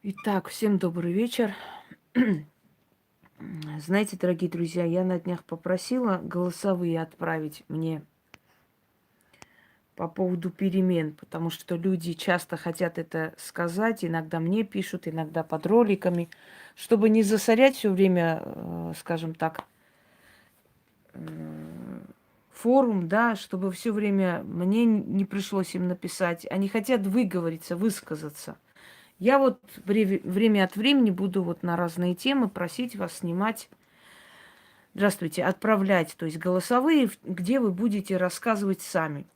Итак, всем добрый вечер. Знаете, дорогие друзья, я на днях попросила голосовые отправить мне по поводу перемен, потому что люди часто хотят это сказать, иногда мне пишут, иногда под роликами, чтобы не засорять все время, скажем так, форум, да, чтобы все время мне не пришлось им написать. Они хотят выговориться, высказаться. Я вот время от времени буду вот на разные темы просить вас снимать. Здравствуйте, отправлять, то есть голосовые, где вы будете рассказывать сами.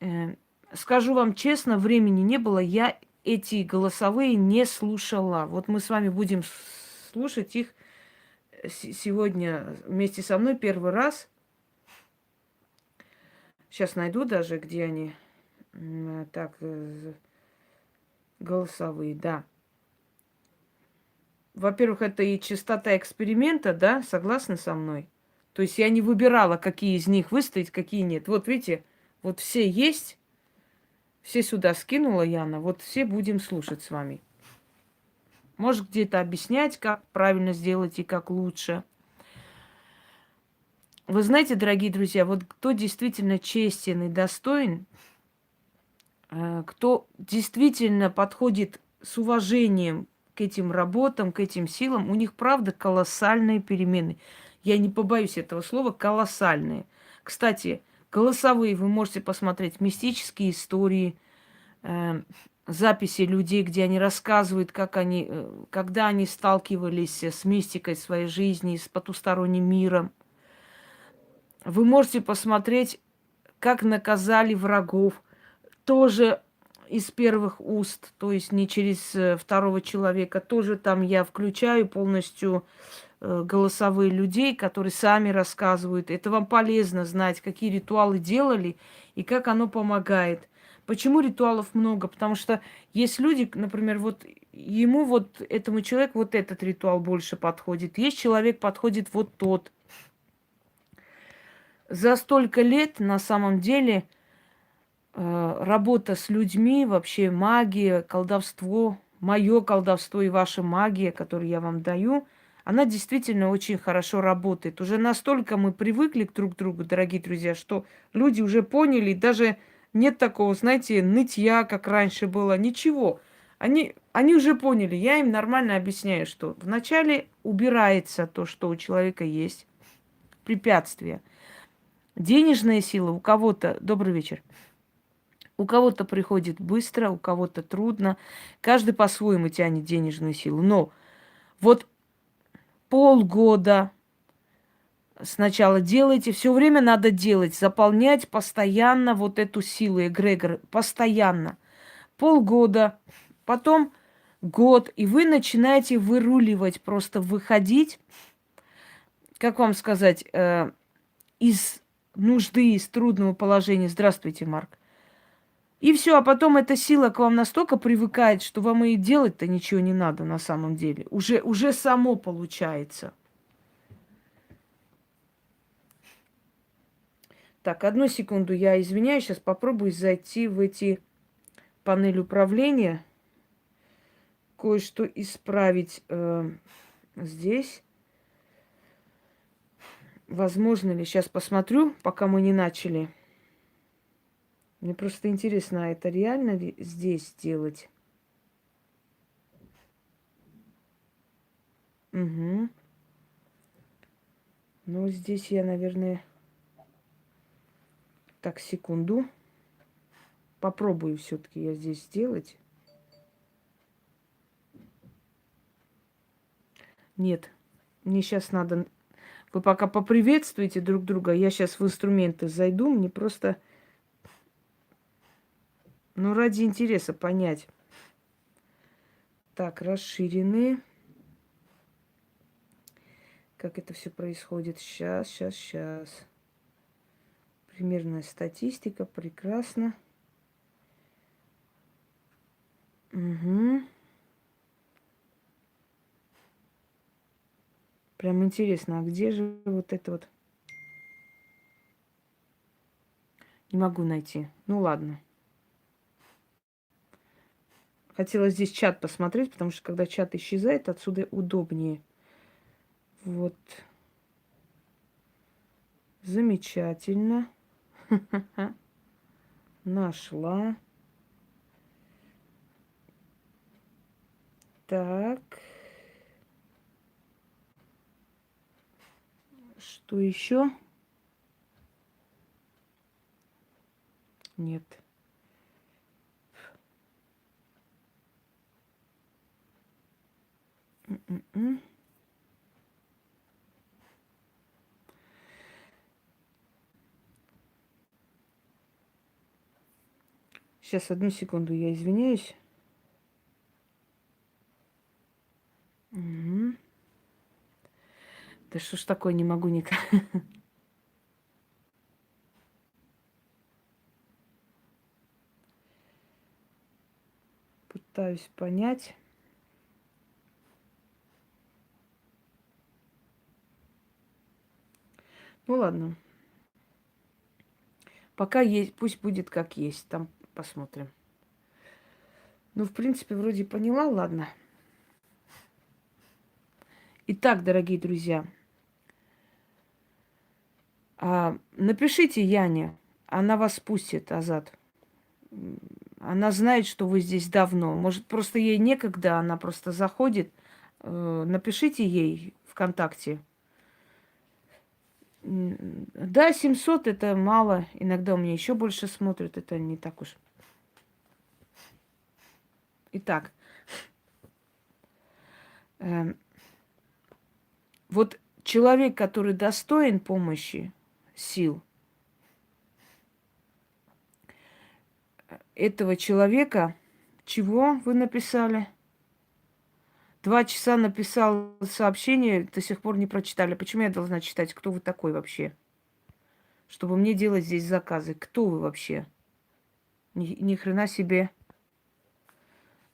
Э, Скажу вам честно, времени не было, я эти голосовые не слушала. Вот мы с вами будем слушать их сегодня вместе со мной первый раз. Сейчас найду даже, где они. Так, голосовые, да. Во-первых, это и частота эксперимента, да, согласны со мной? То есть я не выбирала, какие из них выставить, какие нет. Вот видите, вот все есть, все сюда скинула Яна, вот все будем слушать с вами. Может, где-то объяснять, как правильно сделать и как лучше. Вы знаете, дорогие друзья, вот кто действительно честен и достоин, кто действительно подходит с уважением к этим работам, к этим силам, у них, правда, колоссальные перемены. Я не побоюсь этого слова, колоссальные. Кстати, голосовые вы можете посмотреть, мистические истории, э, записи людей, где они рассказывают, как они, когда они сталкивались с мистикой своей жизни, с потусторонним миром. Вы можете посмотреть, как наказали врагов, тоже из первых уст, то есть не через второго человека. Тоже там я включаю полностью голосовые людей, которые сами рассказывают. Это вам полезно знать, какие ритуалы делали и как оно помогает. Почему ритуалов много? Потому что есть люди, например, вот ему вот этому человеку вот этот ритуал больше подходит. Есть человек подходит вот тот. За столько лет на самом деле работа с людьми, вообще магия, колдовство, мое колдовство и ваша магия, которую я вам даю, она действительно очень хорошо работает. Уже настолько мы привыкли к друг другу, дорогие друзья, что люди уже поняли, даже нет такого, знаете, нытья, как раньше было, ничего. Они уже поняли, я им нормально объясняю, что вначале убирается то, что у человека есть, препятствие. Денежная сила у кого-то, добрый вечер, у кого-то приходит быстро, у кого-то трудно. Каждый по-своему тянет денежную силу. Но вот полгода сначала делайте, все время надо делать, заполнять постоянно вот эту силу, эгрегор, постоянно. Полгода, потом год, и вы начинаете выруливать, просто выходить, как вам сказать, из нужды, из трудного положения. Здравствуйте, Марк. И все, а потом эта сила к вам настолько привыкает, что вам и делать-то ничего не надо на самом деле. Уже само получается. Так, одну секунду, я извиняюсь, сейчас попробую зайти в эти панели управления, кое-что исправить здесь. Возможно ли? Сейчас посмотрю, пока мы не начали. Мне просто интересно, а это реально ли здесь сделать? Угу. Ну, здесь я, наверное... Так, секунду. Попробую все-таки я здесь сделать. Нет, мне сейчас надо... Вы пока поприветствуйте друг друга. Я сейчас в инструменты зайду. Мне просто, ну, ради интереса понять. Так, расширены. Как это все происходит? Сейчас. Примерная статистика. Прекрасно. Угу. Прям интересно, а где же вот это вот? Не могу найти. Ну ладно. Хотела здесь чат посмотреть, потому что когда чат исчезает, отсюда удобнее. Вот. Замечательно. Нашла. Так. Что еще? Нет. М-м-м. Сейчас, одну секунду, я извиняюсь. Мгм. Да что ж такое, не могу никак. Пытаюсь понять. Ну ладно. Пока есть, пусть будет как есть. Там посмотрим. Ну, в принципе, вроде поняла, ладно. Итак, дорогие друзья, напишите Яне, она вас спустит, Азат. Она знает, что вы здесь давно. Может, просто ей некогда, она просто заходит. Напишите ей ВКонтакте. Да, 700 это мало. Иногда у меня еще больше смотрят. Это не так уж. Итак, эм, вот человек, который достоин помощи, сил, этого человека, чего вы написали? 2 часа написал сообщение, до сих пор не прочитали. Почему я должна читать? Кто вы такой вообще? Чтобы мне делать здесь заказы. Кто вы вообще? Ни хрена себе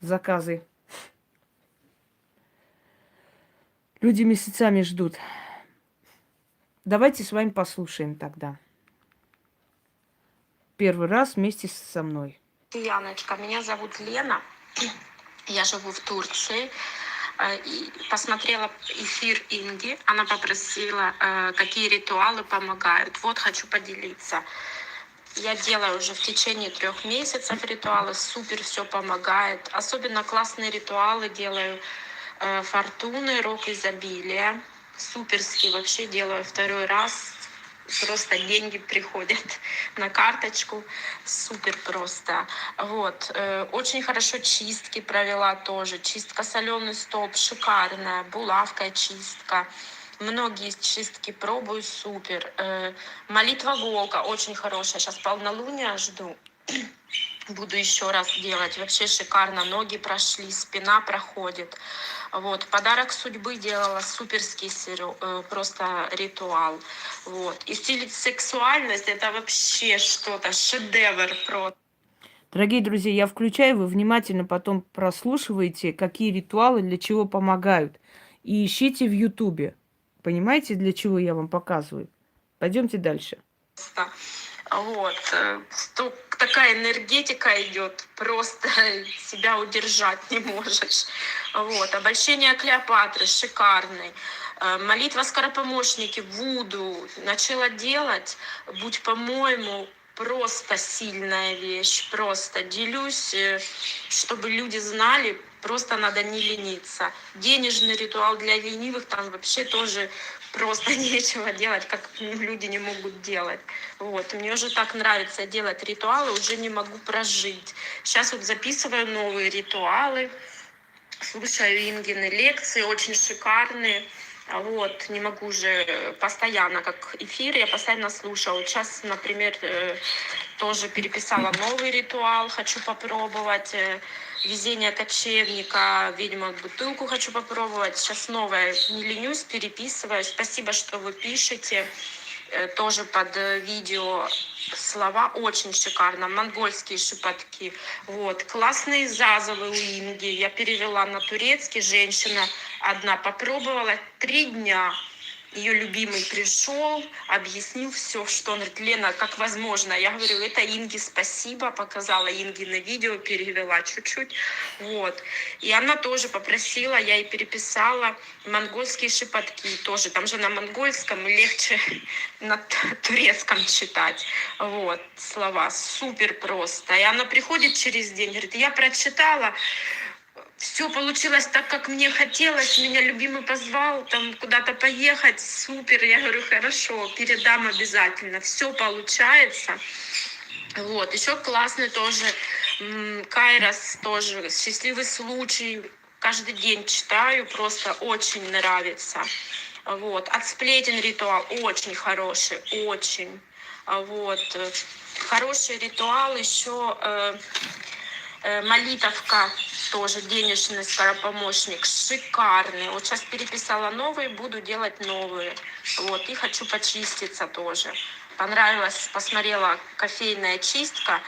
заказы. Люди месяцами ждут. Давайте с вами послушаем тогда. Первый раз вместе со мной. Яночка, меня зовут Лена. Я живу в Турции. И посмотрела эфир Инги. Она попросила, какие ритуалы помогают. Вот хочу поделиться. Я делаю уже в течение 3 месяцев ритуалы. Супер все помогает. Особенно классные ритуалы делаю. Фортуны, рок изобилия. Суперски вообще делаю 2-й раз. Просто деньги приходят на карточку. Супер просто. Вот. Очень хорошо чистки провела тоже. Чистка соленый столб шикарная. Булавка чистка. Многие чистки пробую, супер. Молитва волка очень хорошая. Сейчас полнолуние жду. Буду еще раз делать. Вообще шикарно. Ноги прошли, спина проходит. Вот. Подарок судьбы делала, суперский просто ритуал. Вот. И стилить сексуальность, это вообще что-то, шедевр просто. Дорогие друзья, я включаю, вы внимательно потом прослушиваете, какие ритуалы для чего помогают. И ищите в Ютубе. Понимаете, для чего я вам показываю? Пойдемте дальше. Вот. Такая энергетика идет, просто себя удержать не можешь. Вот. Обольщение Клеопатры шикарный. Молитва скоропомощники, Вуду начала делать, будь по-моему, просто сильная вещь, просто делюсь, чтобы люди знали, просто надо не лениться. Денежный ритуал для ленивых там вообще тоже просто нечего делать, как люди не могут делать. Вот. Мне уже так нравится делать ритуалы, уже не могу прожить. Сейчас вот записываю новые ритуалы, слушаю Ингины лекции, очень шикарные. Вот, не могу уже постоянно, как эфир, я постоянно слушаю. Вот сейчас, например, тоже переписала новый ритуал, хочу попробовать. Везение кочевника, ведьма бутылку хочу попробовать. Сейчас новое, не ленюсь, переписываю. Спасибо, что вы пишете. Тоже под видео слова очень шикарно. Монгольские шепотки. Вот. Классные зазовы у Инги. Я перевела на турецкий. Женщина одна попробовала 3 дня. ее любимый пришел, объяснил все, что он говорит: Лена, как возможно? Я говорю: это Инге спасибо, показала Инге на видео, перевела чуть-чуть, вот. И она тоже попросила, я ей переписала монгольские шепотки тоже, там же на монгольском легче на турецком читать, вот, слова, супер просто. И она приходит через день, говорит: я прочитала, все получилось так, как мне хотелось. Меня любимый позвал там куда-то поехать. Супер. Я говорю: хорошо, передам обязательно. Все получается. Вот. Еще классный тоже Кайрос, тоже счастливый случай. Каждый день читаю, просто очень нравится. Вот. От сплетен ритуал очень хороший, очень. Вот. Хороший ритуал еще молитовка, тоже денежный скоропомощник, шикарный. Вот сейчас переписала новые, буду делать новые. Вот, и хочу почиститься тоже. Понравилось, посмотрела кофейная чистка,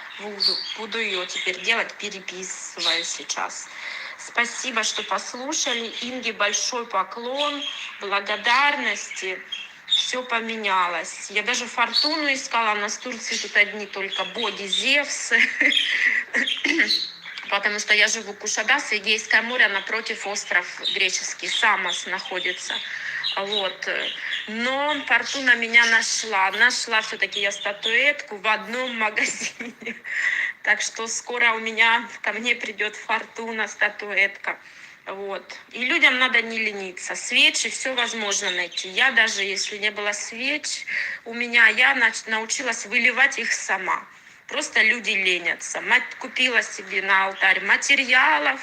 буду ее теперь делать, переписываю сейчас. Спасибо, что послушали. Инге большой поклон, благодарности. Все поменялось. Я даже фортуну искала, у нас в Турции тут одни только боги Зевсы. Потому что я живу в Кушадас, Эгейское море, напротив остров греческий, Самос находится. Вот. Но фортуна меня нашла. Нашла все-таки я статуэтку в одном магазине. Так что скоро у меня ко мне придет фортуна, статуэтка. Вот. И людям надо не лениться. Свечи все возможно найти. Я даже, если не было свеч у меня, я научилась выливать их сама. Просто люди ленятся. Мать купила себе на алтарь материалов,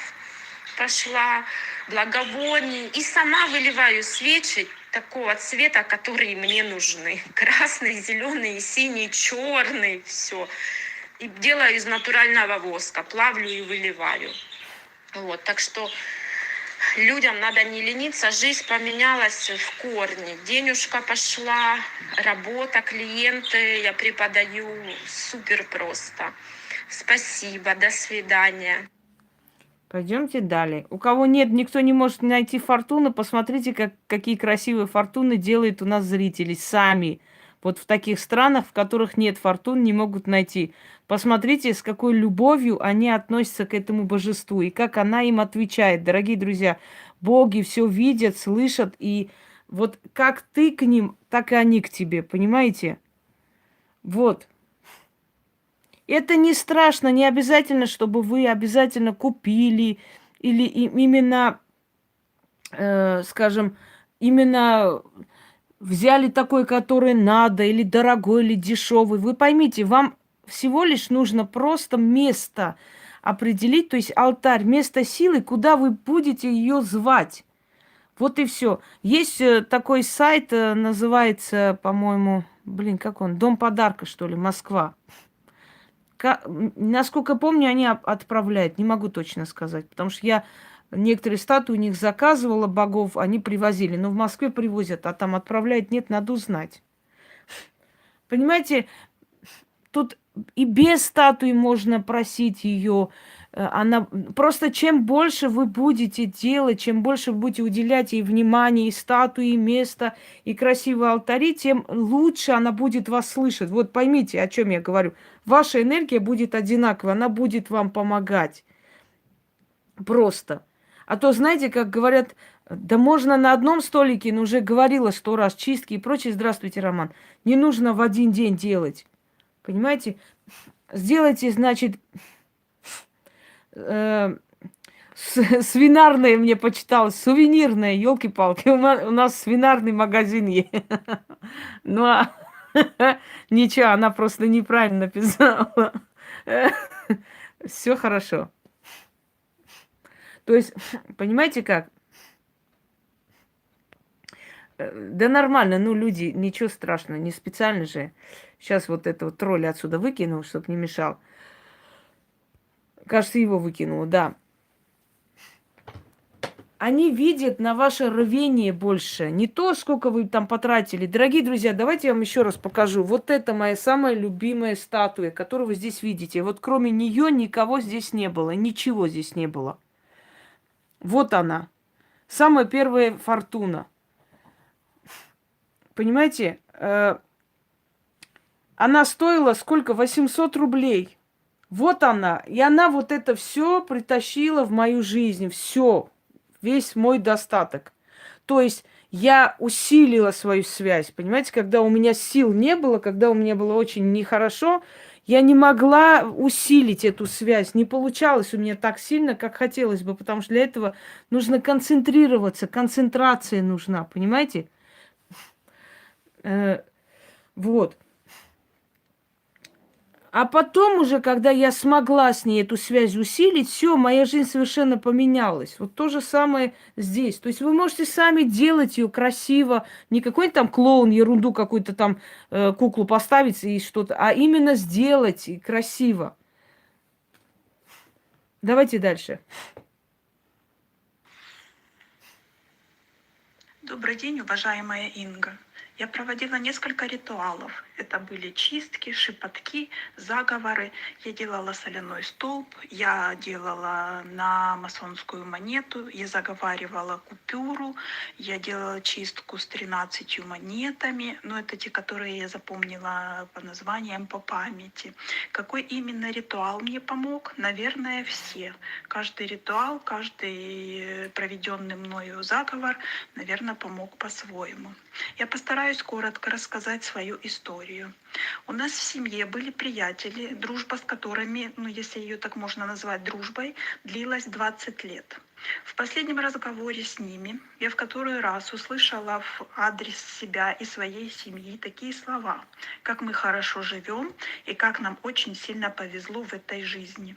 пошла, благовоний. И сама выливаю свечи такого цвета, которые мне нужны. Красный, зеленый, синий, черный, все. И делаю из натурального воска. Плавлю и выливаю. Вот, так что людям надо не лениться, жизнь поменялась в корне. Денежка пошла, работа, клиенты, я преподаю, супер просто. Спасибо, до свидания. Пойдемте далее. У кого нет, никто не может найти фортуну, посмотрите, какие красивые фортуны делают у нас зрители сами. Вот в таких странах, в которых нет фортун, не могут найти. Посмотрите, с какой любовью они относятся к этому божеству и как она им отвечает. Дорогие друзья, боги все видят, слышат, и вот как ты к ним, так и они к тебе, понимаете? Вот. Это не страшно, не обязательно, чтобы вы обязательно купили или именно, скажем, именно взяли такой, который надо, или дорогой, или дешевый. Вы поймите, вам всего лишь нужно просто место определить, то есть алтарь, место силы, куда вы будете ее звать. Вот и все. Есть такой сайт, называется, по-моему, как он, Дом подарка, что ли, Москва. Насколько помню, они отправляют, не могу точно сказать, потому что я некоторые статуи у них заказывала богов, они привозили, но в Москве привозят, а там отправляют, нет, надо узнать. Понимаете, тут и без статуи можно просить ее. Она просто чем больше вы будете делать, чем больше вы будете уделять ей внимания, и статуи, и место, и красивые алтари, тем лучше она будет вас слышать. Вот поймите, о чем я говорю. Ваша энергия будет одинаковая, она будет вам помогать. Просто. А то, знаете, как говорят, да можно на одном столике, но уже говорила 100 раз, чистки и прочее. Здравствуйте, Роман. Не нужно в один день делать. Понимаете? Сделайте, значит, свинарное мне почиталось, сувенирное, елки-палки. У нас свинарный магазин есть. Ну, а ничего, она просто неправильно написала. Все хорошо. То есть, понимаете как? Да нормально, ну, люди, ничего страшного, не специально же. Сейчас вот этого тролля отсюда выкину, чтобы не мешал. Кажется, его выкинула, да. Они видят на ваше рвение больше. Не то, сколько вы там потратили. Дорогие друзья, давайте я вам еще раз покажу. Вот это моя самая любимая статуя, которую вы здесь видите. Вот кроме нее никого здесь не было. Ничего здесь не было. Вот она. Самая первая фортуна. Понимаете, она стоила сколько? 800 рублей. Вот она. И она вот это все притащила в мою жизнь. Все. Весь мой достаток. То есть я усилила свою связь. Понимаете, когда у меня сил не было, когда у меня было очень нехорошо, я не могла усилить эту связь. Не получалось у меня так сильно, как хотелось бы, потому что для этого нужно концентрироваться, концентрация нужна, понимаете? Э, вот. А потом уже, когда я смогла с ней эту связь усилить, все, моя жизнь совершенно поменялась. Вот то же самое здесь. То есть вы можете сами делать ее красиво, не какой-нибудь там клоун, ерунду какую-то там куклу поставить и что-то, а именно сделать и красиво. Давайте дальше. Добрый день, уважаемая Инга. Я проводила несколько ритуалов. Это были чистки, шепотки, заговоры. Я делала соляной столб, я делала на масонскую монету, я заговаривала купюру, я делала чистку с 13 монетами. Но это те, которые я запомнила по названиям, по памяти. Какой именно ритуал мне помог? Наверное, все. Каждый ритуал, каждый проведенный мною заговор, наверное, помог по-своему. Я постараюсь коротко рассказать свою историю. У нас в семье были приятели, дружба с которыми, ну если ее так можно назвать дружбой, длилась 20 лет. В последнем разговоре с ними я в который раз услышала в адрес себя и своей семьи такие слова, как мы хорошо живем и как нам очень сильно повезло в этой жизни.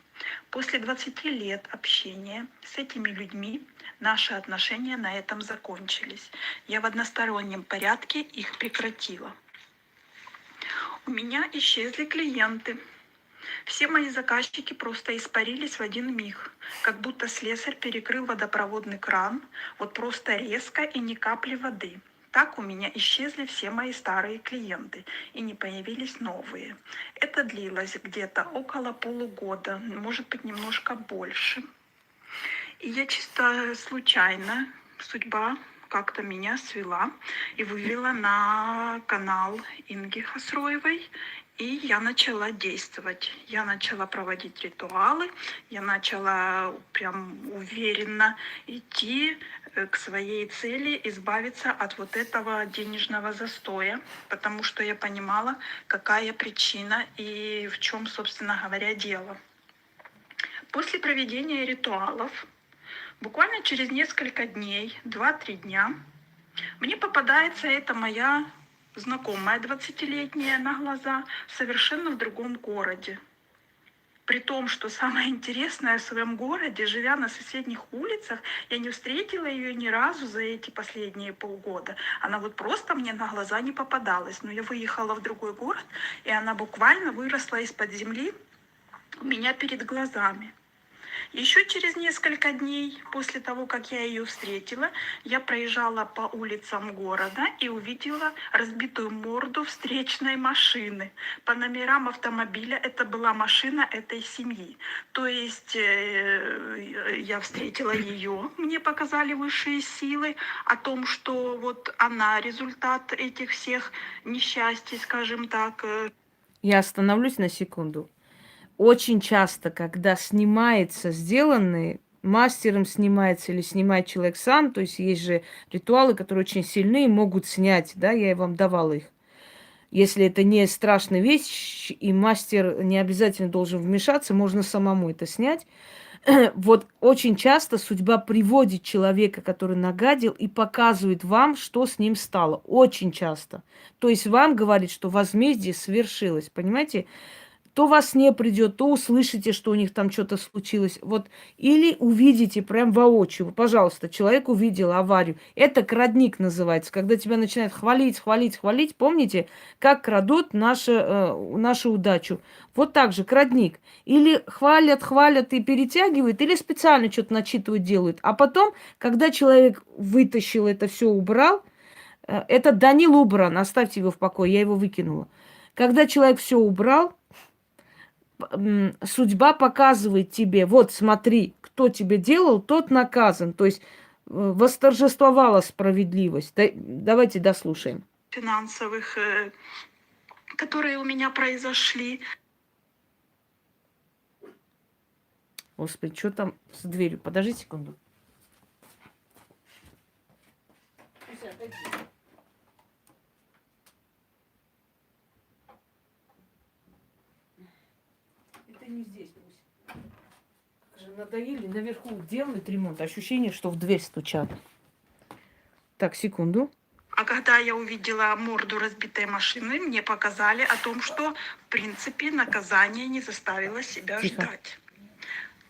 После 20 лет общения с этими людьми наши отношения на этом закончились. Я в одностороннем порядке их прекратила. У меня исчезли клиенты. Все мои заказчики просто испарились в один миг, как будто слесарь перекрыл водопроводный кран, вот просто резко и ни капли воды. Так у меня исчезли все мои старые клиенты и не появились новые. Это длилось где-то около полугода, может быть немножко больше. И я чисто случайно, судьба как-то меня свела и вывела на канал Инги Хасроевой. И я начала действовать. Я начала проводить ритуалы, я начала прям уверенно идти к своей цели, избавиться от вот этого денежного застоя, потому что я понимала, какая причина и в чем, собственно говоря, дело. После проведения ритуалов, буквально через несколько дней, 2-3 дня, мне попадается эта моя знакомая 20-летняя на глаза совершенно в другом городе. При том, что самое интересное, в своем городе, живя на соседних улицах, я не встретила ее ни разу за эти последние полгода. Она вот просто мне на глаза не попадалась. Но я выехала в другой город, и она буквально выросла из-под земли у меня перед глазами. Еще через несколько дней после того, как я ее встретила, я проезжала по улицам города и увидела разбитую морду встречной машины. По номерам автомобиля это была машина этой семьи. То есть я встретила ее, мне показали высшие силы о том, что вот она результат этих всех несчастий, скажем так. Я остановлюсь на секунду. Очень часто, когда снимается сделанный, мастером снимается или снимает человек сам, то есть есть же ритуалы, которые очень сильные, могут снять, да, я вам давала их. Если это не страшная вещь, и мастер не обязательно должен вмешаться, можно самому это снять. Вот очень часто судьба приводит человека, который нагадил, и показывает вам, что с ним стало. Очень часто. То есть вам говорит, что возмездие свершилось, понимаете? То во сне придет, то услышите, что у них там что-то случилось. Вот. Или увидите прям воочию. Пожалуйста, человек увидел аварию. Это крадник называется. Когда тебя начинают хвалить, хвалить, хвалить. Помните, как крадут нашу удачу? Вот так же крадник. Или хвалят, хвалят и перетягивают, или специально что-то начитывают, делают. А потом, когда человек вытащил это все, убрал, это Данил убран, оставьте его в покое, я его выкинула. Когда человек все убрал, судьба показывает тебе, вот смотри, кто тебе делал, тот наказан. То есть восторжествовала справедливость. Давайте дослушаем. финансовых, которые у меня произошли. Господи, что там с дверью? Подожди секунду. Это не здесь пусть. Как же надоели, наверху делают ремонт. Ощущение, что в дверь стучат. Так, секунду. А когда я увидела морду разбитой машины, мне показали о том, что, в принципе, наказание не заставило себя Тихо. ждать.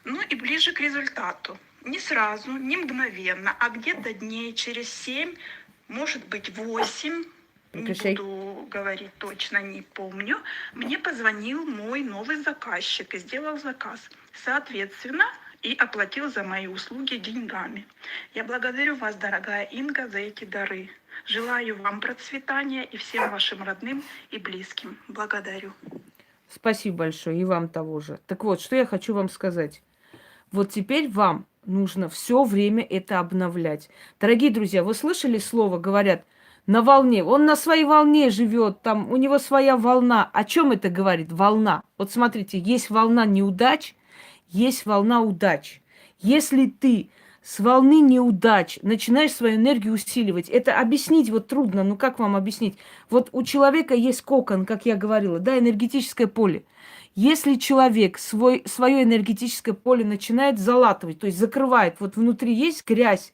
Ну и ближе к результату. Не сразу, не мгновенно, а где-то дней через 7, может быть 8, не Прекращай. буду говорить точно, не помню, мне позвонил мой новый заказчик и сделал заказ. Соответственно, и оплатил за мои услуги деньгами. Я благодарю вас, дорогая Инга, за эти дары. Желаю вам процветания и всем вашим родным и близким. Благодарю. Спасибо большое, и вам того же. Так вот, что я хочу вам сказать. Вот теперь вам нужно все время это обновлять. Дорогие друзья, вы слышали слово, говорят, на волне. Он на своей волне живет, там у него своя волна. О чем это говорит? Волна. Вот смотрите, есть волна неудач, есть волна удач. Если ты с волны неудач начинаешь свою энергию усиливать, это объяснить вот трудно, ну как вам объяснить? Вот у человека есть кокон, как я говорила, да, энергетическое поле. Если человек свое энергетическое поле начинает залатывать, то есть закрывает, вот внутри есть грязь,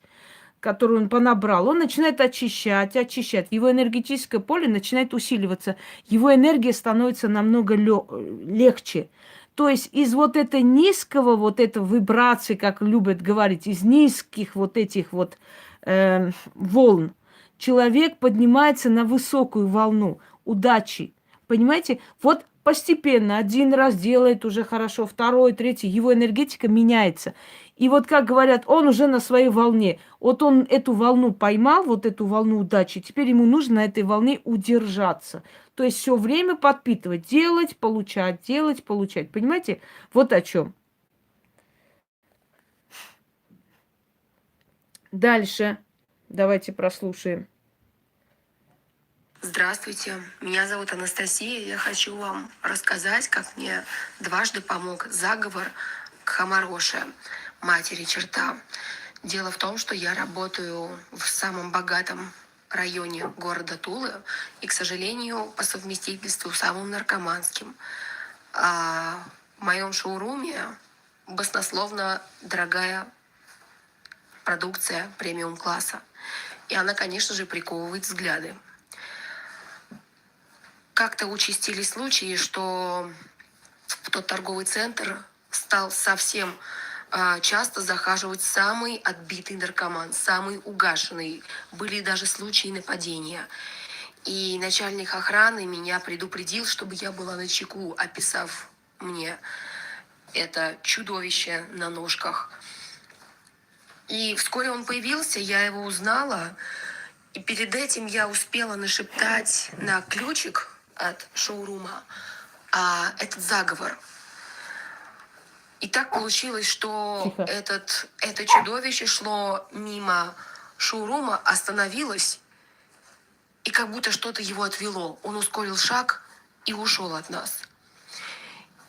которую он понабрал, он начинает очищать, очищать. Его энергетическое поле начинает усиливаться. Его энергия становится намного легче. То есть из вот этого низкого, вот этой вибрации, как любят говорить, из низких вот этих вот волн, человек поднимается на высокую волну удачи. Понимаете? Вот постепенно один раз делает уже хорошо, второй, третий, его энергетика меняется. И вот, как говорят, он уже на своей волне. Вот он эту волну поймал, вот эту волну удачи, теперь ему нужно на этой волне удержаться. То есть все время подпитывать, делать, получать, делать, получать. Понимаете? Вот о чем. Дальше. Давайте прослушаем. Здравствуйте, меня зовут Анастасия. Я хочу вам рассказать, как мне дважды помог заговор Кхамароше, матери черта. Дело в том, что я работаю в самом богатом районе города Тулы и, к сожалению, по совместительству самым наркоманским. А в моем шоуруме баснословно дорогая продукция премиум-класса. И она, конечно же, приковывает взгляды. Как-то участились случаи, что в тот торговый центр стал совсем часто захаживать самый отбитый наркоман, самый угашенный. Были даже случаи нападения. И начальник охраны меня предупредил, чтобы я была начеку, описав мне это чудовище на ножках. И вскоре он появился, я его узнала. И перед этим я успела нашептать на ключик от шоурума этот заговор. И так получилось, что Тихо. это чудовище шло мимо шоурума, остановилось, и как будто что-то его отвело. Он ускорил шаг и ушел от нас.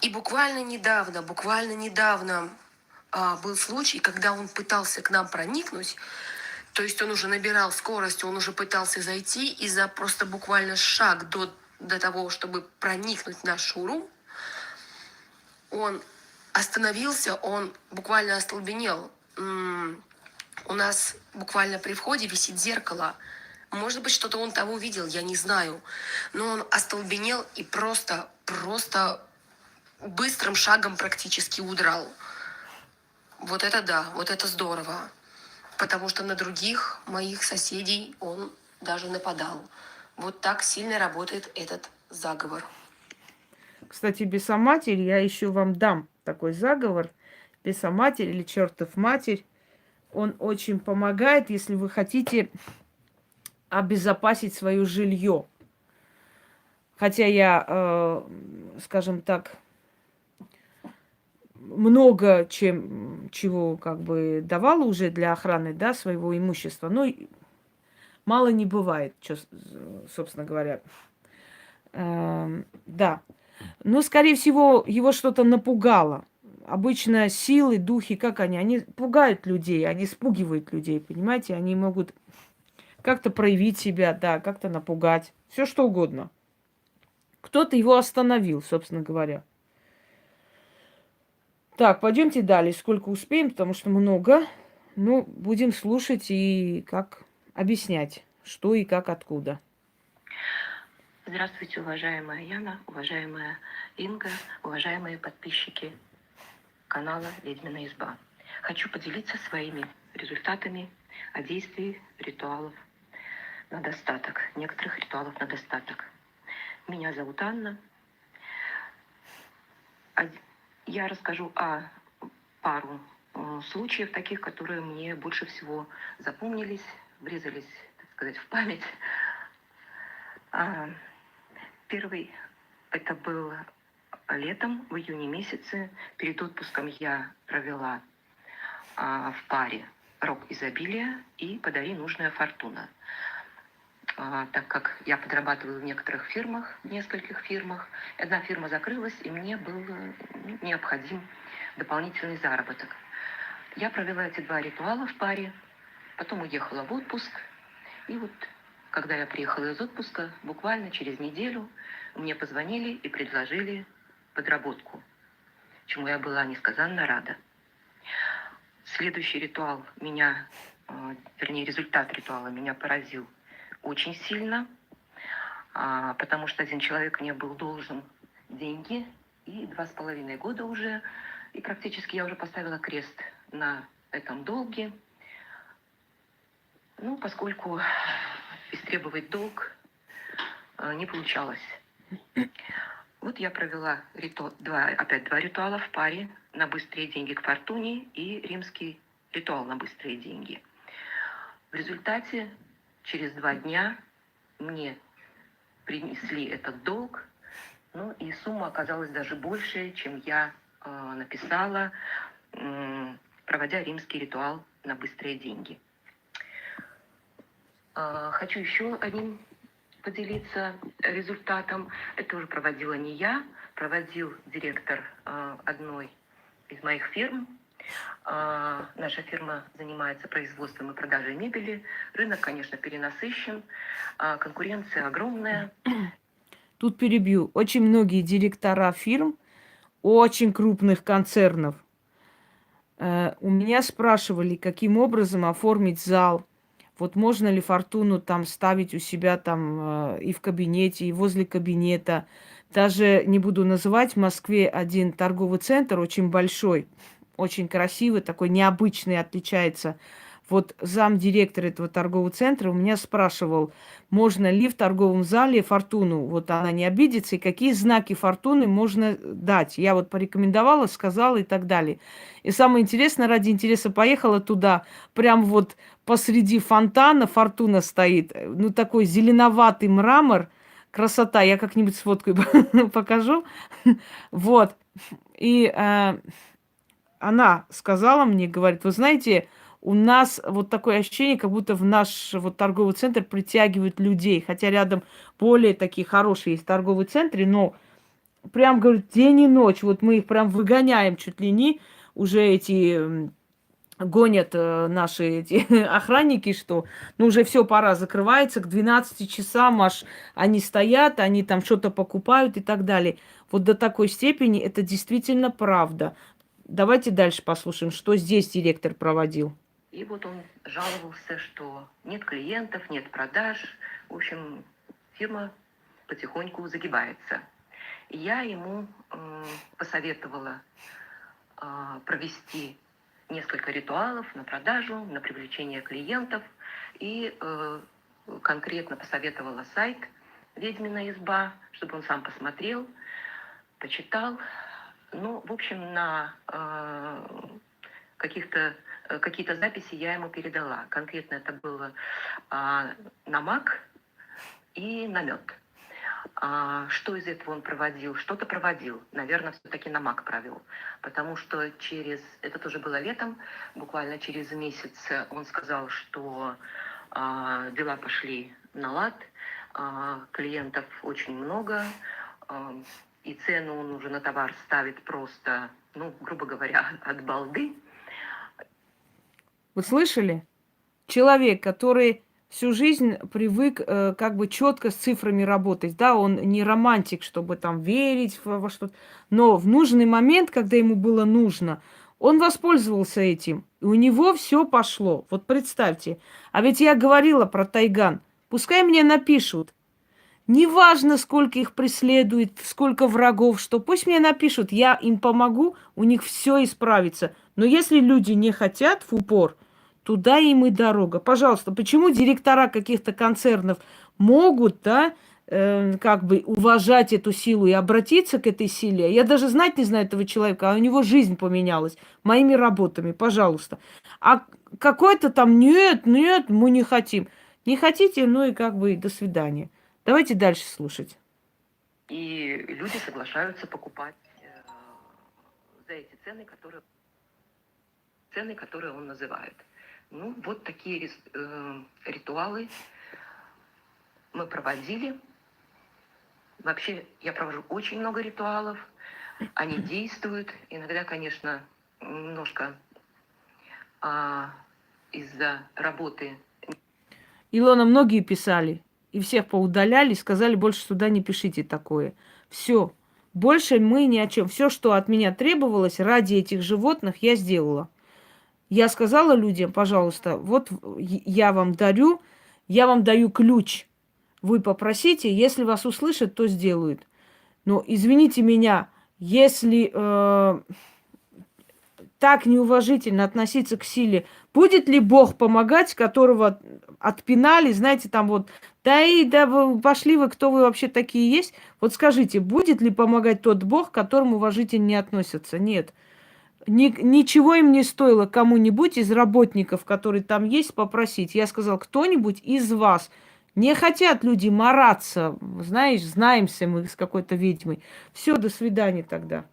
И буквально недавно был случай, когда он пытался к нам проникнуть. То есть он уже набирал скорость, он уже пытался зайти, и за просто буквально шаг до того, чтобы проникнуть в наш шоурум, он остановился, он буквально остолбенел. У нас буквально при входе висит зеркало. Может быть, что-то он того видел, я не знаю. Но он остолбенел и просто быстрым шагом практически удрал. Вот это да, вот это здорово. Потому что на других моих соседей он даже нападал. Вот так сильно работает этот заговор. Кстати, бесоматерь, я еще вам дам такой заговор. Бесоматерь или чертов матерь. Он очень помогает, если вы хотите обезопасить свое жилье. Хотя я, скажем так, много чего как бы давала уже для охраны, да, своего имущества. Но мало не бывает, собственно говоря. Да. Но, скорее всего, его что-то напугало. Обычно силы, духи, как они? Они пугают людей, они спугивают людей, понимаете? Они могут как-то проявить себя, да, как-то напугать. Все что угодно. Кто-то его остановил, собственно говоря. Так, пойдемте далее, сколько успеем, потому что много. Ну, будем слушать и как объяснять, что и как, откуда. Здравствуйте, уважаемая Яна, уважаемая Инга, уважаемые подписчики канала «Ведьмина изба». Хочу поделиться своими результатами о действии ритуалов на достаток, некоторых ритуалов на достаток. Меня зовут Анна. Я расскажу о пару случаев таких, которые мне больше всего запомнились, врезались, так сказать, в память. Первый это был летом, в июне месяце. Перед отпуском я провела в паре «Рок изобилия» и «Подари нужная фортуна». Так как я подрабатываю в некоторых фирмах, в нескольких фирмах, одна фирма закрылась, и мне был необходим дополнительный заработок. Я провела эти 2 ритуала в паре, потом уехала в отпуск, и вот когда я приехала из отпуска, буквально через неделю мне позвонили и предложили подработку, чему я была несказанно рада. Следующий ритуал меня, результат ритуала меня поразил очень сильно, потому что один человек мне был должен деньги, и 2,5 года уже, и практически я уже поставила крест на этом долге. Ну, поскольку истребовать долг не получалось. Вот я провела опять 2 ритуала в паре на быстрые деньги к фортуне и римский ритуал на быстрые деньги. В результате через 2 дня мне принесли этот долг, ну и сумма оказалась даже больше, чем я написала, проводя римский ритуал на быстрые деньги. Хочу еще одним поделиться результатом. Это уже проводила не я, проводил директор одной из моих фирм. Наша фирма занимается производством и продажей мебели. Рынок, конечно, перенасыщен, конкуренция огромная. Тут перебью. Очень многие директора фирм, очень крупных концернов, у меня спрашивали, каким образом оформить зал. Вот можно ли фортуну там ставить у себя там и в кабинете, и возле кабинета. Даже не буду называть, в Москве один торговый центр очень большой, очень красивый, такой необычный, отличается. Вот замдиректора этого торгового центра у меня спрашивал, можно ли в торговом зале фортуну, вот она не обидится, и какие знаки фортуны можно дать. Я вот порекомендовала, сказала и так далее. И самое интересное, ради интереса поехала туда, прям вот посреди фонтана фортуна стоит, ну такой зеленоватый мрамор, красота, я как-нибудь сфоткаю, покажу. Вот. И она сказала мне, говорит, вы знаете, у нас вот такое ощущение, как будто в наш вот торговый центр притягивают людей, хотя рядом более такие хорошие есть торговые центры, но прям, говорит, день и ночь, вот мы их прям выгоняем чуть ли не, уже эти гонят наши эти охранники, что ну уже все, пора, закрывается, к 12 часам аж они стоят, они там что-то покупают и так далее. Вот до такой степени это действительно правда. Давайте дальше послушаем, что здесь директор проводил. И вот он жаловался, что нет клиентов, нет продаж. В общем, фирма потихоньку загибается. И я ему посоветовала провести несколько ритуалов на продажу, на привлечение клиентов. И конкретно посоветовала сайт «Ведьмина изба», чтобы он сам посмотрел, почитал. Ну, в общем, на какие-то записи я ему передала. Конкретно это было на маг и на мед. Что из этого он проводил? Что-то проводил. Наверное, все-таки на маг провел. Потому что это тоже было летом, буквально через месяц он сказал, что Дела пошли на лад, клиентов очень много, и цену он уже на товар ставит просто, ну, грубо говоря, от балды. Вы слышали? Человек, который всю жизнь привык как бы четко с цифрами работать, да, он не романтик, чтобы там верить во что-то, но в нужный момент, когда ему было нужно, он воспользовался этим, и у него все пошло. Вот представьте, а ведь я говорила про Тайган, пускай мне напишут, неважно, сколько их преследует, сколько врагов, что пусть мне напишут, я им помогу, у них все исправится. Но если люди не хотят в упор, туда им и дорога. Пожалуйста, почему директора каких-то концернов могут, да, как бы уважать эту силу и обратиться к этой силе? Я даже знать не знаю этого человека, а у него жизнь поменялась моими работами, пожалуйста. А какой-то там нет, нет, мы не хотим. Не хотите, ну и как бы до свидания. Давайте дальше слушать. И люди соглашаются покупать за эти цены, которые он называет. Ну, вот такие ритуалы мы проводили. Вообще, я провожу очень много ритуалов. Они действуют. Иногда, конечно, немножко из-за работы. Илона, многие писали, и всех поудаляли, сказали, больше сюда не пишите такое. Все. Больше мы ни о чем. Все, что от меня требовалось ради этих животных, я сделала. Я сказала людям, пожалуйста, вот я вам даю ключ. Вы попросите, если вас услышат, то сделают. Но извините меня, если так неуважительно относиться к силе, будет ли Бог помогать, которого отпинали, знаете, там вот, пошли вы, кто вы вообще такие есть? Вот скажите, будет ли помогать тот Бог, к которому уважительно не относятся? Нет. Ничего им не стоило кому-нибудь из работников, которые там есть, попросить. Я сказал, кто-нибудь из вас. Не хотят люди мараться. Знаешь, знаемся мы с какой-то ведьмой. Все, до свидания тогда.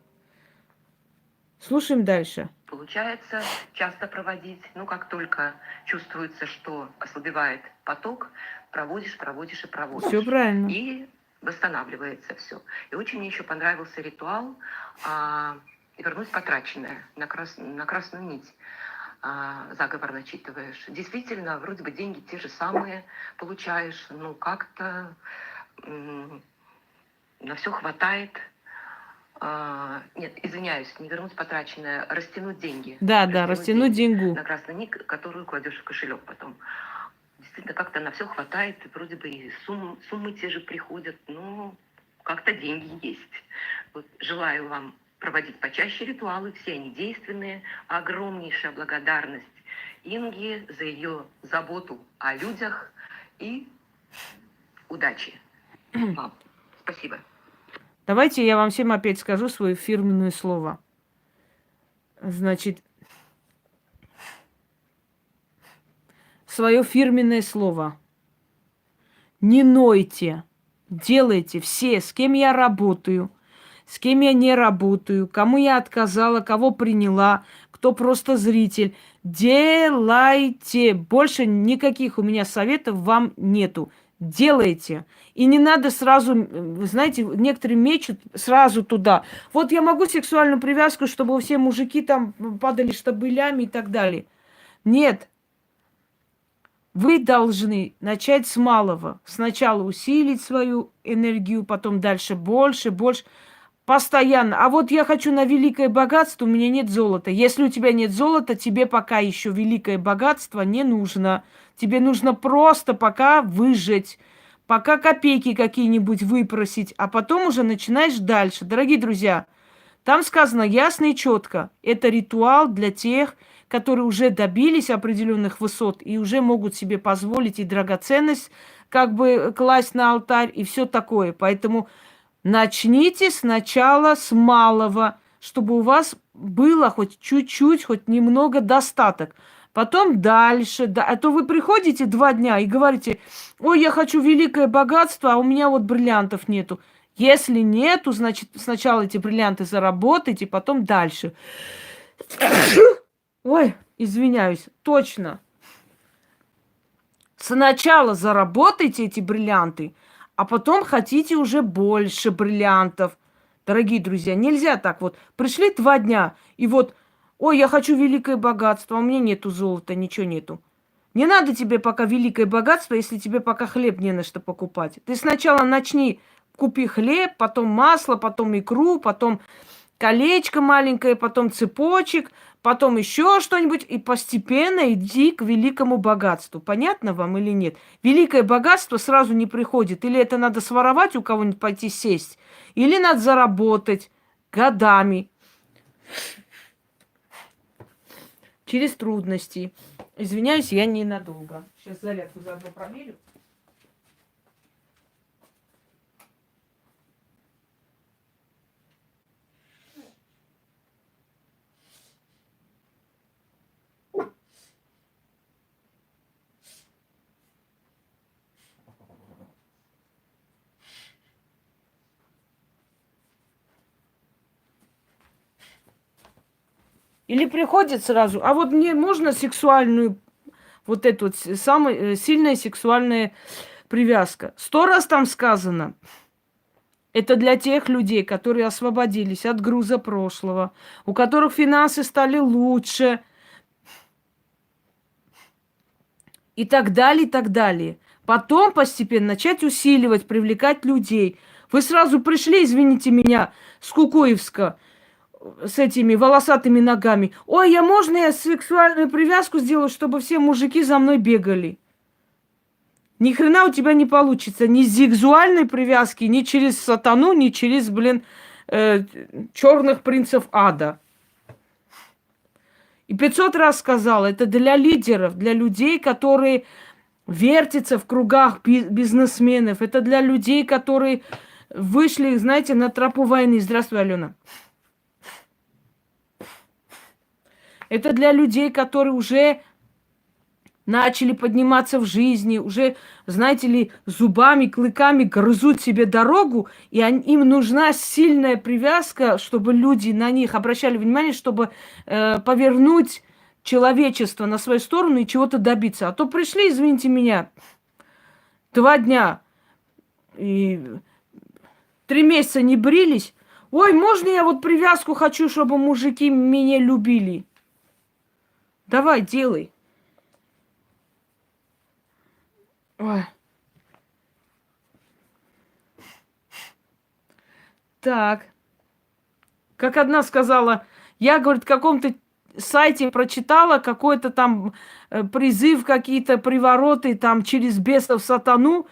Слушаем дальше. Получается часто проводить, ну, как только чувствуется, что ослабевает поток, проводишь и проводишь. Все правильно. И восстанавливается все. И очень мне еще понравился ритуал вернуть потраченное на красную нить. Заговор начитываешь. Действительно, вроде бы деньги те же самые получаешь, ну как-то на все хватает. Нет, извиняюсь, не вернуть потраченное, растянуть деньги. Да, растянуть деньгу. На красный ник, которую кладешь в кошелек потом. Действительно, как-то на все хватает, вроде бы и суммы те же приходят, но как-то деньги есть. Вот, желаю вам проводить почаще ритуалы, все они действенные. Огромнейшая благодарность Инге за ее заботу о людях и удачи вам. Спасибо. Давайте я вам всем опять скажу свое фирменное слово. Значит, свое фирменное слово. Не нойте, делайте все, с кем я работаю, с кем я не работаю, кому я отказала, кого приняла, кто просто зритель. Делайте. Больше никаких у меня советов вам нету. Делайте. И не надо сразу, вы знаете, некоторые мечут сразу туда. Вот я могу сексуальную привязку, чтобы все мужики там падали штабелями и так далее. Нет. Вы должны начать с малого. Сначала усилить свою энергию, потом дальше больше, больше. Постоянно. А вот я хочу на великое богатство, у меня нет золота. Если у тебя нет золота, тебе пока еще великое богатство не нужно. Тебе нужно просто пока выжить, пока копейки какие-нибудь выпросить, а потом уже начинаешь дальше. Дорогие друзья, там сказано ясно и четко. Это ритуал для тех, которые уже добились определенных высот и уже могут себе позволить и драгоценность как бы класть на алтарь и все такое. Поэтому начните сначала с малого, чтобы у вас было хоть чуть-чуть, хоть немного достаток. Потом дальше. Да. А то вы приходите 2 дня и говорите, ой, я хочу великое богатство, а у меня вот бриллиантов нету. Если нету, значит, сначала эти бриллианты заработайте, потом дальше. Ой, извиняюсь, точно. Сначала заработайте эти бриллианты, а потом хотите уже больше бриллиантов. Дорогие друзья, нельзя так вот. Пришли 2 дня, и вот, ой, я хочу великое богатство, а у меня нету золота, ничего нету. Не надо тебе пока великое богатство, если тебе пока хлеб не на что покупать. Ты сначала начни, купи хлеб, потом масло, потом икру, потом колечко маленькое, потом цепочек, потом еще что-нибудь, и постепенно иди к великому богатству. Понятно вам или нет? Великое богатство сразу не приходит. Или это надо своровать у кого-нибудь, пойти сесть, или надо заработать годами, через трудности. Извиняюсь, я ненадолго. Сейчас зарядку заодно проверю. Или приходит сразу, а вот мне можно сексуальную, вот эту вот самая сильная сексуальная привязка. 100 раз там сказано. Это для тех людей, которые освободились от груза прошлого, у которых финансы стали лучше, и так далее, и так далее. Потом постепенно начать усиливать, привлекать людей. Вы сразу пришли, извините меня, с Кукуевска, с этими волосатыми ногами. Ой, можно я сексуальную привязку сделаю, чтобы все мужики за мной бегали? Ни хрена у тебя не получится. Ни сексуальной привязки, ни через сатану, ни через, черных принцев ада. И 500 раз сказала, это для лидеров, для людей, которые вертятся в кругах бизнесменов. Это для людей, которые вышли, знаете, на тропу войны. Здравствуй, Алена. Это для людей, которые уже начали подниматься в жизни, уже, знаете ли, зубами, клыками грызут себе дорогу, и им нужна сильная привязка, чтобы люди на них обращали внимание, чтобы повернуть человечество на свою сторону и чего-то добиться. А то пришли, извините меня, 2 дня и 3 месяца не брились. Ой, можно я вот привязку хочу, чтобы мужики меня любили? Давай, делай. Ой. Так. Как одна сказала, я, говорит, в каком-то сайте прочитала какой-то там призыв, какие-то привороты там через бесов сатану,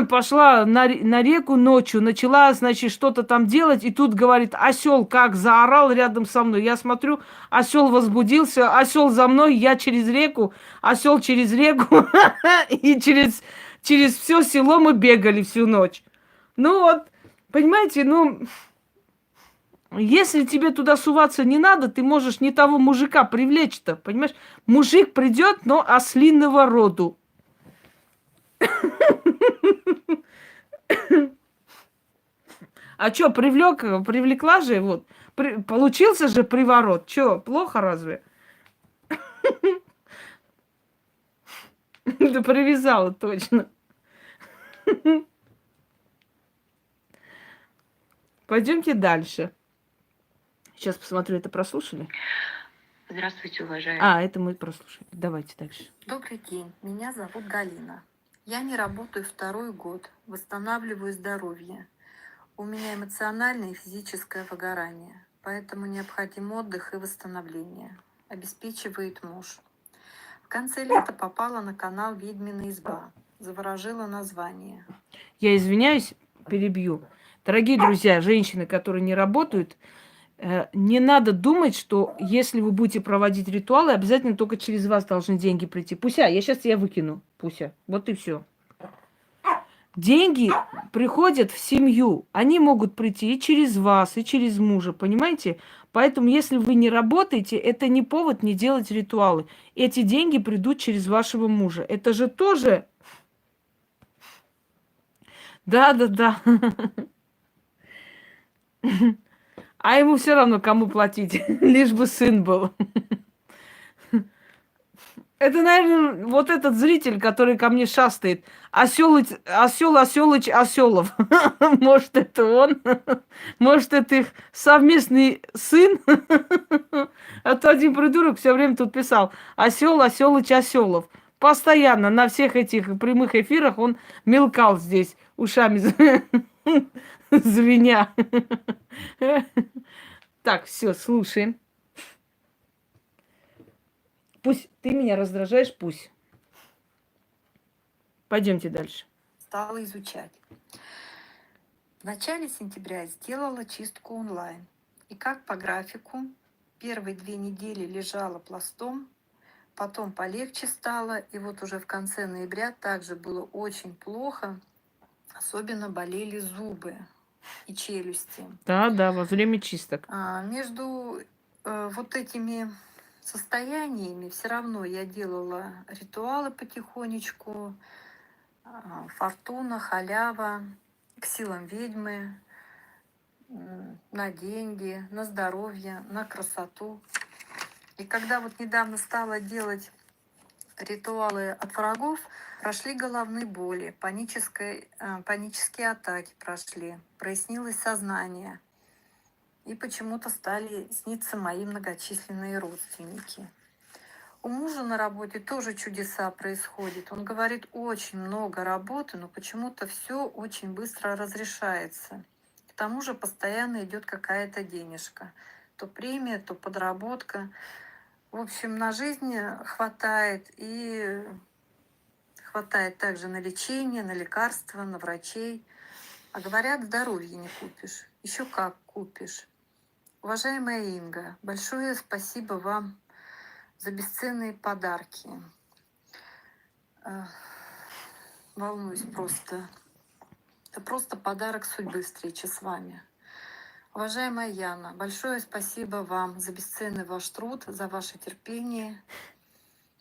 пошла на реку ночью, начала, значит, что-то там делать, и тут, говорит, осел как заорал рядом со мной. Я смотрю, осел возбудился, осел за мной, я через реку, осел через реку, и через все село мы бегали всю ночь. Ну вот, понимаете, если тебе туда суваться не надо, ты можешь не того мужика привлечь-то, понимаешь? Мужик придет, но ослиного роду. А что, привлекла же, вот, получился же приворот. Что, плохо разве? Да привязала точно. Пойдемте дальше. Сейчас посмотрю, это прослушали? Здравствуйте, уважаемые. Это мы прослушали. Давайте дальше. Добрый день, меня зовут Галина. Я не работаю 2-й год, восстанавливаю здоровье. У меня эмоциональное и физическое выгорание, поэтому необходим отдых и восстановление. Обеспечивает муж. В конце лета попала на канал «Ведьмина изба». Заворожила название. Я извиняюсь, перебью. Дорогие друзья, женщины, которые не работают, не надо думать, что если вы будете проводить ритуалы, обязательно только через вас должны деньги прийти. Пуся, я сейчас тебя выкину. Пуся. Вот и все. Деньги приходят в семью. Они могут прийти и через вас, и через мужа. Понимаете? Поэтому, если вы не работаете, это не повод не делать ритуалы. Эти деньги придут через вашего мужа. Это же тоже... Да. А ему все равно, кому платить, лишь бы сын был. Это, наверное, вот этот зритель, который ко мне шастает. Оселыч Оселов. Может, это он? Может, это их совместный сын? А то один придурок все время тут писал. Оселыч Оселов. Постоянно на всех этих прямых эфирах он мелкал здесь ушами звеня. Так, все, слушаем. Пусть ты меня раздражаешь, пусть. Пойдемте дальше. Стала изучать. В начале сентября сделала чистку онлайн. И как по графику, первые 2 недели лежала пластом, потом полегче стало, и вот уже в конце ноября также было очень плохо, особенно болели зубы и челюсти. Да, во время чисток. Между вот этими состояниями все равно я делала ритуалы потихонечку, фортуна, халява, к силам ведьмы, на деньги, на здоровье, на красоту. И когда вот недавно стала делать ритуалы от врагов, прошли головные боли, панические атаки прошли, прояснилось сознание. И почему-то стали сниться мои многочисленные родственники. У мужа на работе тоже чудеса происходят. Он говорит, очень много работы, но почему-то все очень быстро разрешается. К тому же постоянно идет какая-то денежка. То премия, то подработка. В общем, на жизнь хватает. И хватает также на лечение, на лекарства, на врачей. А говорят, здоровье не купишь. Еще как купишь. Уважаемая Инга, большое спасибо вам за бесценные подарки. Волнуюсь просто. Это просто подарок судьбы встречи с вами. Уважаемая Яна, большое спасибо вам за бесценный ваш труд, за ваше терпение.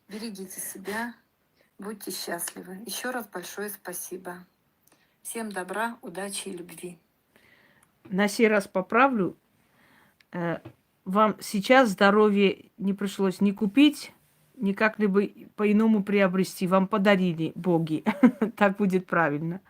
Берегите себя, будьте счастливы. Еще раз большое спасибо. Всем добра, удачи и любви. На сей раз поправлю. Вам сейчас здоровье не пришлось ни купить, ни как-либо по-иному приобрести. Вам подарили боги. Так будет правильно.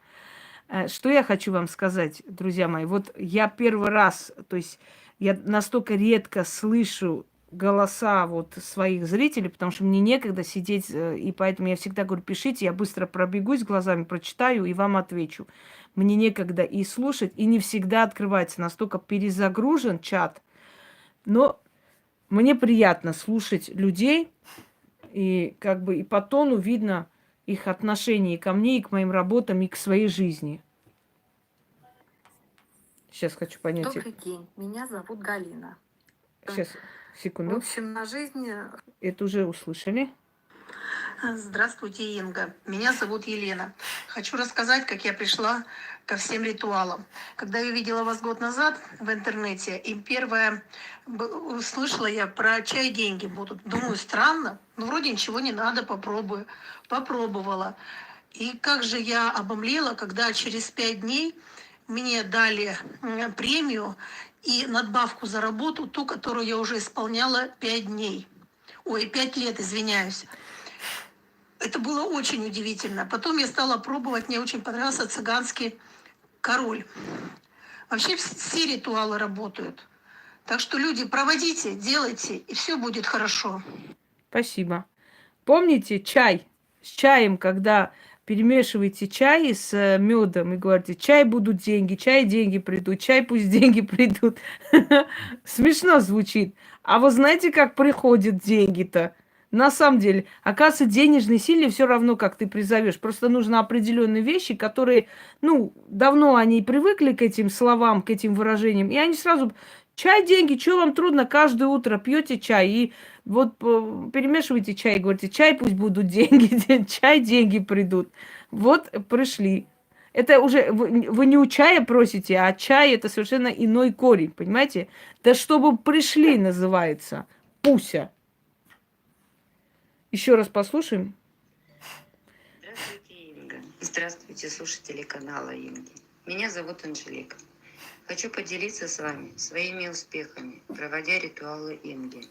Что я хочу вам сказать, друзья мои. Вот я первый раз, то есть я настолько редко слышу голоса вот своих зрителей, потому что мне некогда сидеть, и поэтому я всегда говорю, пишите, я быстро пробегусь глазами, прочитаю и вам отвечу. Мне некогда и слушать, и не всегда открывается, настолько перезагружен чат. Но мне приятно слушать людей, и как бы и по тону видно их отношение ко мне, и к моим работам, и к своей жизни. Сейчас хочу понять. Добрый день, меня зовут Галина. Сейчас, В секунду. общем, на жизнь... Это уже услышали. Здравствуйте, Инга. Меня зовут Елена. Хочу рассказать, как я пришла ко всем ритуалам. Когда я увидела вас год назад в интернете, и первое услышала я про чай деньги будут. Думаю, странно, но вроде ничего не надо, попробую. Попробовала. И как же я обомлела, когда через 5 дней мне дали премию и надбавку за работу, ту, которую я уже исполняла 5 дней. Ой, 5 лет, извиняюсь. Это было очень удивительно. Потом я стала пробовать, мне очень понравился цыганский король. Вообще все ритуалы работают. Так что, люди, проводите, делайте, и все будет хорошо. Спасибо. Помните чай? С чаем, когда перемешиваете чай с медом и говорите, чай будут деньги, чай деньги придут, чай пусть деньги придут. Смешно звучит. А вы знаете, как приходят деньги-то? На самом деле, оказывается, денежной силе все равно, как ты призовешь. Просто нужно определенные вещи, которые, давно они привыкли к этим словам, к этим выражениям. И они сразу, чай, деньги, что вам трудно, каждое утро пьете чай. И вот перемешиваете чай, говорите, чай пусть будут деньги, чай, деньги придут. Вот пришли. Это уже вы не у чая просите, а чай это совершенно иной корень, понимаете? Да чтобы пришли называется. Пуся. Еще раз послушаем. Здравствуйте, Инга. Здравствуйте, слушатели канала Инги. Меня зовут Анжелика. Хочу поделиться с вами своими успехами, проводя ритуалы Инги.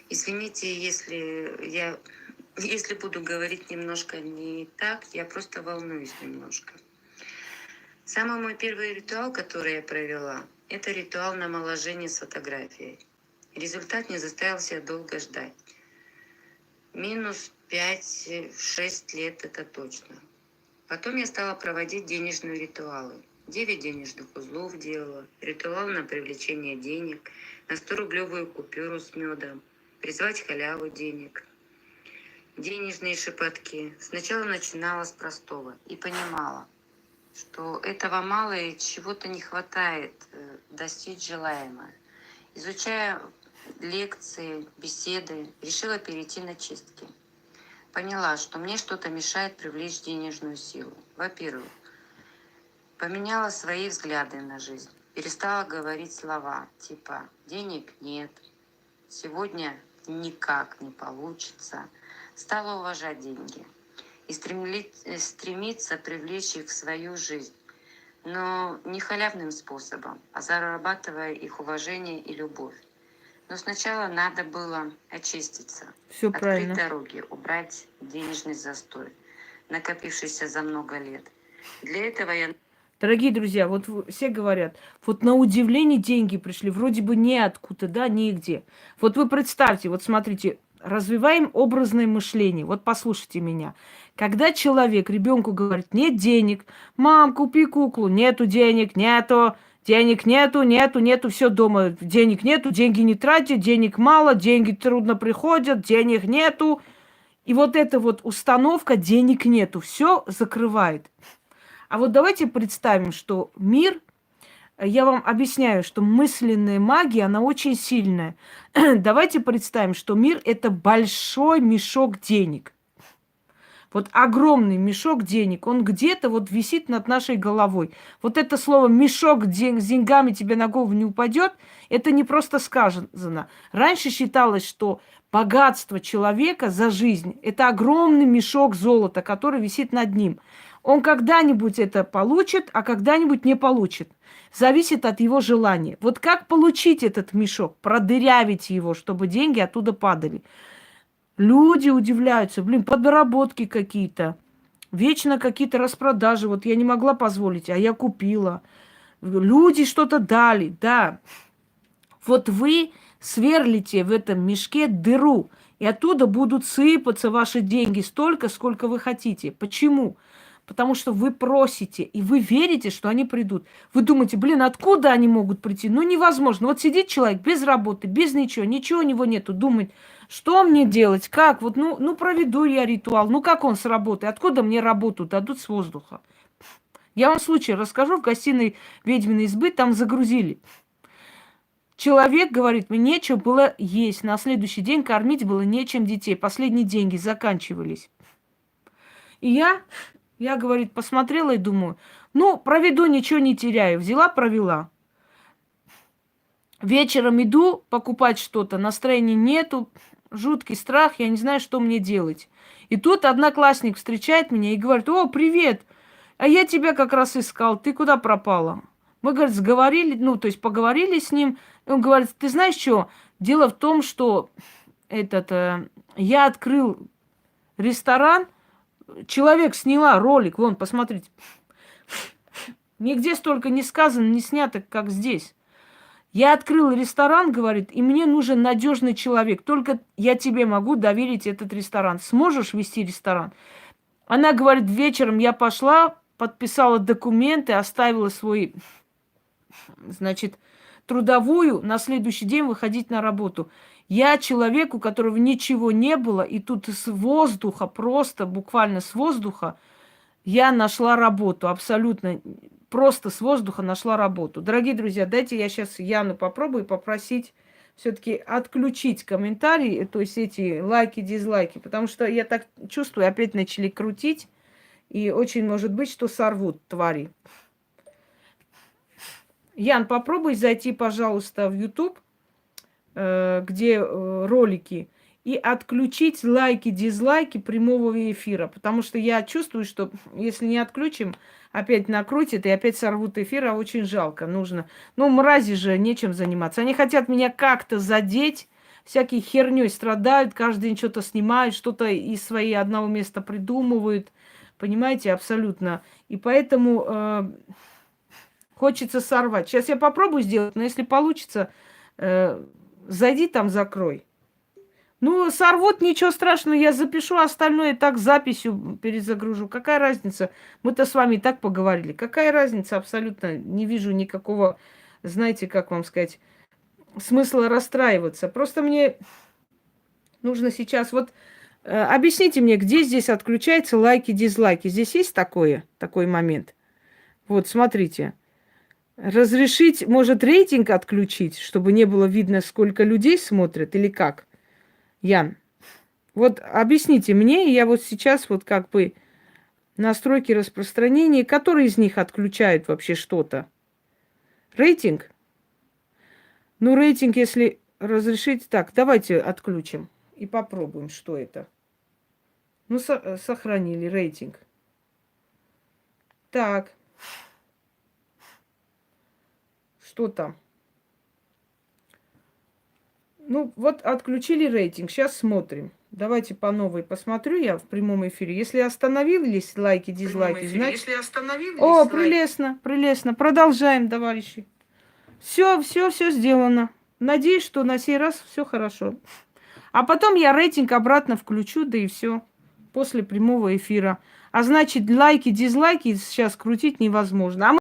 Извините, если я Если буду говорить немножко не так, я просто волнуюсь немножко. Самый мой первый ритуал, который я провела, это ритуал намоложения с фотографией. Результат не заставил себя долго ждать. Минус 5-6 лет это точно. Потом я стала проводить денежные ритуалы. 9 денежных узлов делала, ритуал на привлечение денег, на 100-рублевую купюру с медом, призвать халяву денег, денежные шепотки. Сначала начинала с простого и понимала, что этого мало и чего-то не хватает достичь желаемое. Изучая лекции, беседы, решила перейти на чистки. Поняла, что мне что-то мешает привлечь денежную силу. Во-первых, поменяла свои взгляды на жизнь. Перестала говорить слова типа «денег нет», «сегодня никак не получится». Стала уважать деньги и стремиться привлечь их в свою жизнь. Но не халявным способом, а зарабатывая их уважение и любовь. Но сначала надо было очиститься, Все открыть правильно. дороги, убрать денежный застой, накопившийся за много лет. Для этого я... Дорогие друзья, вот все говорят, вот на удивление деньги пришли, вроде бы неоткуда, да, нигде. Вот вы представьте, вот смотрите, развиваем образное мышление. Вот послушайте меня. Когда человек ребенку говорит, нет денег, мам, купи куклу, нету денег, денег нету, все дома, денег нету, деньги не тратят, денег мало, деньги трудно приходят, денег нету. И вот эта вот установка денег нету, все закрывает. А вот давайте представим, что мир, я вам объясняю, что мысленная магия, она очень сильная. Давайте представим, что мир – это большой мешок денег. Вот огромный мешок денег, он где-то вот висит над нашей головой. Вот это слово «мешок с деньгами тебе на голову не упадет», это не просто сказано. Раньше считалось, что богатство человека за жизнь – это огромный мешок золота, который висит над ним. Он когда-нибудь это получит, а когда-нибудь не получит. Зависит от его желания. Вот как получить этот мешок? Продырявить его, чтобы деньги оттуда падали. Люди удивляются, подработки какие-то. Вечно какие-то распродажи. Вот я не могла позволить, а я купила. Люди что-то дали, да. Вот вы сверлите в этом мешке дыру, и оттуда будут сыпаться ваши деньги столько, сколько вы хотите. Почему? Потому что вы просите, и вы верите, что они придут. Вы думаете, откуда они могут прийти? Ну, невозможно. Вот сидит человек без работы, без ничего у него нету. Думает, что мне делать, как? Вот, проведу я ритуал. Ну, как он сработает? Откуда мне работу дадут с воздуха? Я вам случай расскажу. В гостиной ведьминой избы там загрузили. Человек говорит, мне нечего было есть. На следующий день кормить было нечем детей. Последние деньги заканчивались. И я, говорит, посмотрела и думаю, проведу, ничего не теряю. Взяла, провела. Вечером иду покупать что-то, настроения нету, жуткий страх, я не знаю, что мне делать. И тут одноклассник встречает меня и говорит, о, привет, а я тебя как раз искал, ты куда пропала? Мы, говорит, поговорили с ним. И он говорит, ты знаешь что, дело в том, что я открыл ресторан, человек сняла ролик, вон, посмотрите. Нигде столько не сказано, не снято, как здесь. Я открыл ресторан, говорит, и мне нужен надежный человек. Только я тебе могу доверить этот ресторан. Сможешь вести ресторан? Она говорит, вечером я пошла, подписала документы, оставила свой, трудовую, на следующий день выходить на работу. Я человек, у которого ничего не было, и тут с воздуха, просто буквально с воздуха, я нашла работу. Абсолютно просто с воздуха нашла работу. Дорогие друзья, дайте я сейчас Яну попробую попросить все-таки отключить комментарии, то есть эти лайки, дизлайки, потому что я так чувствую, опять начали крутить, и очень может быть, что сорвут твари. Ян, попробуй зайти, пожалуйста, в YouTube, где ролики, и отключить лайки, дизлайки прямого эфира. Потому что я чувствую, что если не отключим, опять накрутит и опять сорвут эфир, а очень жалко. Нужно. Мрази же нечем заниматься. Они хотят меня как-то задеть, всякой херней страдают, каждый день что-то снимают, что-то из своей одного места придумывают. Понимаете, абсолютно. И поэтому хочется сорвать. Сейчас я попробую сделать, но если получится, зайди там, закрой. Ну, сорвут, ничего страшного, я запишу, остальное так записью перезагружу. Какая разница? Мы-то с вами и так поговорили. Какая разница? Абсолютно не вижу никакого, знаете, как вам сказать, смысла расстраиваться. Просто мне нужно сейчас... Вот объясните мне, где здесь отключаются лайки, дизлайки? Здесь есть такой момент? Вот, смотрите. Разрешить, может, рейтинг отключить, чтобы не было видно, сколько людей смотрят, или как? Ян, вот объясните мне, я вот сейчас вот как бы настройки распространения, которые из них отключают вообще что-то? Рейтинг? Ну, рейтинг, если разрешить... Так, давайте отключим и попробуем, что это. Ну, сохранили рейтинг. Так. Что там? Ну, вот отключили рейтинг. Сейчас смотрим. Давайте по новой посмотрю я в прямом эфире. Если остановились лайки, дизлайки, значит... О, прелестно, прелестно. Продолжаем, товарищи. Все сделано. Надеюсь, что на сей раз все хорошо. А потом я рейтинг обратно включу, да и все. После прямого эфира. А значит, лайки, дизлайки сейчас крутить невозможно.